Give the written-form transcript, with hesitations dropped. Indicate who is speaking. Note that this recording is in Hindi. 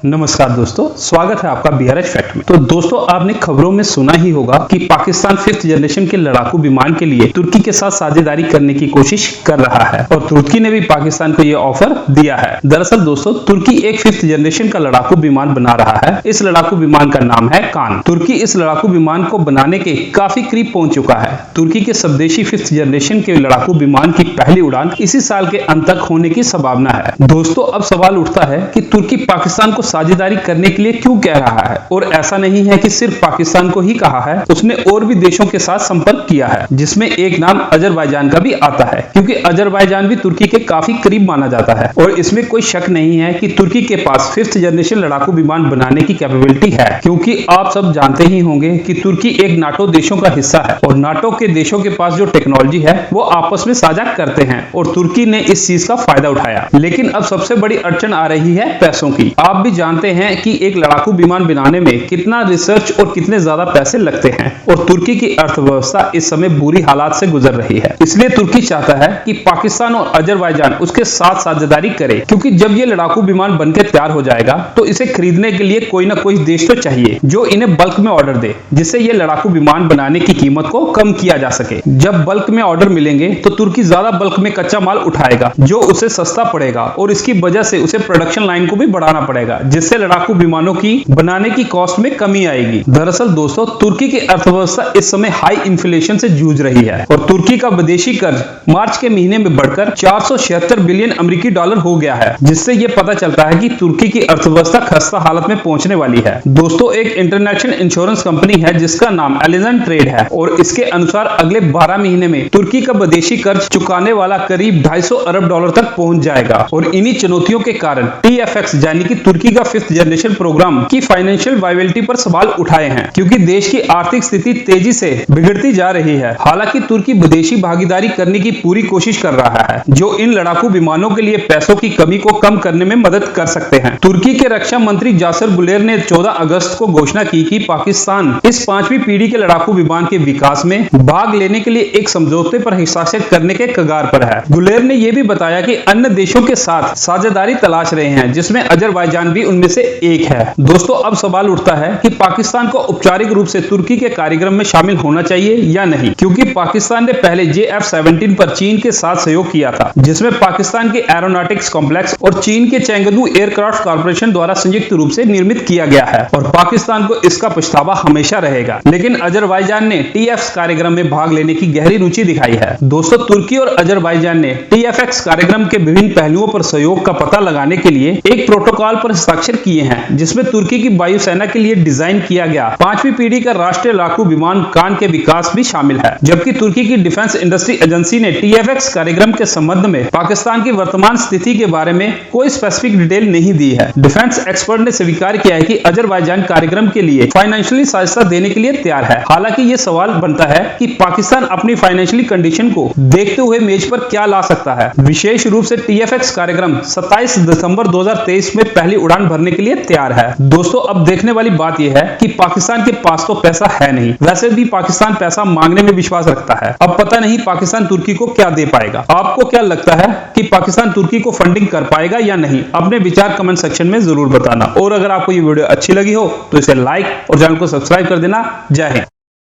Speaker 1: नमस्कार दोस्तों, स्वागत है आपका बीआरएच फैक्ट में। तो दोस्तों, आपने खबरों में सुना ही होगा कि पाकिस्तान 5th जनरेशन के लड़ाकू विमान के लिए तुर्की के साथ साझेदारी करने की कोशिश कर रहा है और तुर्की ने भी पाकिस्तान को यह ऑफर दिया है। दरअसल दोस्तों, तुर्की एक 5th जनरेशन का लड़ाकू विमान बना रहा है। इस लड़ाकू विमान का नाम है कान। तुर्की इस लड़ाकू विमान को बनाने के काफी करीब पहुंच चुका है। तुर्की के स्वदेशी 5th जनरेशन के लड़ाकू विमान की पहली उड़ान इसी साल के अंत तक होने की संभावना है। दोस्तों, अब सवाल उठता है कि तुर्की पाकिस्तान को साझेदारी करने के लिए क्यों कह रहा है। और ऐसा नहीं है कि सिर्फ पाकिस्तान को ही कहा है, उसने और भी देशों के साथ संपर्क किया है, जिसमें एक नाम अजरबैजान का भी आता है, क्योंकि अजरबैजान भी तुर्की के काफी करीब माना जाता है। और इसमें कोई शक नहीं है कि तुर्की के पास 5th जनरेशन लड़ाकू विमान बनाने की कैपेबिलिटी है, क्योंकि आप सब जानते ही होंगे कि तुर्की एक नाटो देशों का हिस्सा है और नाटो के देशों के पास जो टेक्नोलॉजी है वो आपस में साझा करते हैं और तुर्की ने इस चीज का फायदा उठाया। लेकिन अब सबसे बड़ी अड़चन आ रही है पैसों की। आप भी जानते हैं कि एक लड़ाकू विमान बनाने में कितना रिसर्च और कितने ज्यादा पैसे लगते हैं और तुर्की की अर्थव्यवस्था इस समय बुरी हालात से गुजर रही है। इसलिए तुर्की चाहता है कि पाकिस्तान और अजरबैजान उसके साथ साझेदारी करे, क्योंकि जब ये लड़ाकू विमान बनकर तैयार हो जाएगा तो इसे खरीदने के लिए कोई ना कोई देश तो चाहिए जो इन्हें बल्क में ऑर्डर दे, जिससे ये लड़ाकू विमान बनाने की कीमत को कम किया जा सके। जब बल्क में ऑर्डर मिलेंगे तो तुर्की ज्यादा बल्क में कच्चा माल उठाएगा जो उसे सस्ता पड़ेगा और इसकी वजह से उसे प्रोडक्शन लाइन को भी बढ़ाना पड़ेगा, जिससे लड़ाकू विमानों की बनाने की कॉस्ट में कमी आएगी। दरअसल दोस्तों, तुर्की की अर्थव्यवस्था इस समय हाई इन्फ्लेशन से जूझ रही है और तुर्की का विदेशी कर्ज मार्च के महीने में बढ़कर 476 बिलियन अमेरिकी डॉलर हो गया है, जिससे यह पता चलता है कि तुर्की की अर्थव्यवस्था खस्ता हालत में पहुंचने वाली है। दोस्तों, एक इंटरनेशनल इंश्योरेंस कंपनी है जिसका नाम एलिजेंट ट्रेड है और इसके अनुसार अगले 12 महीने में तुर्की का विदेशी कर्ज चुकाने वाला करीब 250 अरब डॉलर तक पहुंच जाएगा। और इन्हीं चुनौतियों के कारण TFX यानी कि तुर्की का 5th जनरेशन प्रोग्राम की फाइनेंशियल वायबिलिटी पर सवाल उठाए हैं, क्योंकि देश की आर्थिक स्थिति तेजी से बिगड़ती जा रही है। हालांकि तुर्की विदेशी भागीदारी करने की पूरी कोशिश कर रहा है, जो इन लड़ाकू विमानों के लिए पैसों की कमी को कम करने में मदद कर सकते हैं। तुर्की के रक्षा मंत्री जासर गुलेर ने 14 अगस्त को घोषणा की कि पाकिस्तान इस 5वीं पीढ़ी के लड़ाकू विमान के विकास में भाग लेने के लिए एक समझौते पर हस्ताक्षर करने के कगार पर है। गुलेर ने यह भी बताया कि अन्य देशों के साथ साझेदारी तलाश रहे हैं, जिसमें अजरबैजान भी उनमें से एक है। दोस्तों, अब सवाल उठता है कि पाकिस्तान को औपचारिक रूप से तुर्की के कार्यक्रम में शामिल होना चाहिए या नहीं, क्योंकि पाकिस्तान ने पहले JF-17 पर चीन के साथ सहयोग किया था, जिसमें पाकिस्तान के एरोनॉटिक्स कॉम्प्लेक्स और चीन के चेंगडू एयरक्राफ्ट कॉर्पोरेशन द्वारा संयुक्त रूप से निर्मित किया गया है और पाकिस्तान को इसका पछतावा हमेशा रहेगा। लेकिन अजरबैजान ने TFX कार्यक्रम में भाग लेने की गहरी रुचि दिखाई है। दोस्तों, तुर्की और अजरबैजान ने TFX कार्यक्रम के विभिन्न पहलुओं पर सहयोग का पता लगाने के लिए एक प्रोटोकॉल पर हस्ताक्षर किए हैं, जिसमें तुर्की की वायुसेना के लिए डिजाइन किया गया 5वीं पीढ़ी का राष्ट्रीय लड़ाकू विमान कान के विकास भी शामिल है। जबकि तुर्की की डिफेंस इंडस्ट्री एजेंसी ने TFX कार्यक्रम के संबंध में पाकिस्तान की वर्तमान स्थिति के बारे में कोई स्पेसिफिक डिटेल नहीं दी है। डिफेंस एक्सपर्ट ने स्वीकार किया है कि अजरबैजान कार्यक्रम के लिए फाइनेंशियली सहायता देने के लिए तैयार है। हालांकि यह सवाल बनता है कि पाकिस्तान अपनी फाइनेंशियली कंडीशन को देखते हुए मेज पर क्या ला सकता है। विशेष रूप से TFX कार्यक्रम 27 दिसंबर 2023 में पहली उड़ान भरने के लिए तैयार है। दोस्तों, अब देखने वाली बात यह है कि पाकिस्तान के पास तो पैसा है नहीं, वैसे भी पाकिस्तान पैसा मांगने में विश्वास रखता है। अब पता नहीं पाकिस्तान तुर्की को क्या दे पाएगा। आपको क्या लगता है कि पाकिस्तान तुर्की को फंडिंग कर पाएगा या नहीं? अपने विचार कमेंट सेक्शन में जरूर बताना। और अगर आपको ये वीडियो अच्छी लगी हो तो इसे लाइक और चैनल को सब्सक्राइब कर देना। जय हिंद।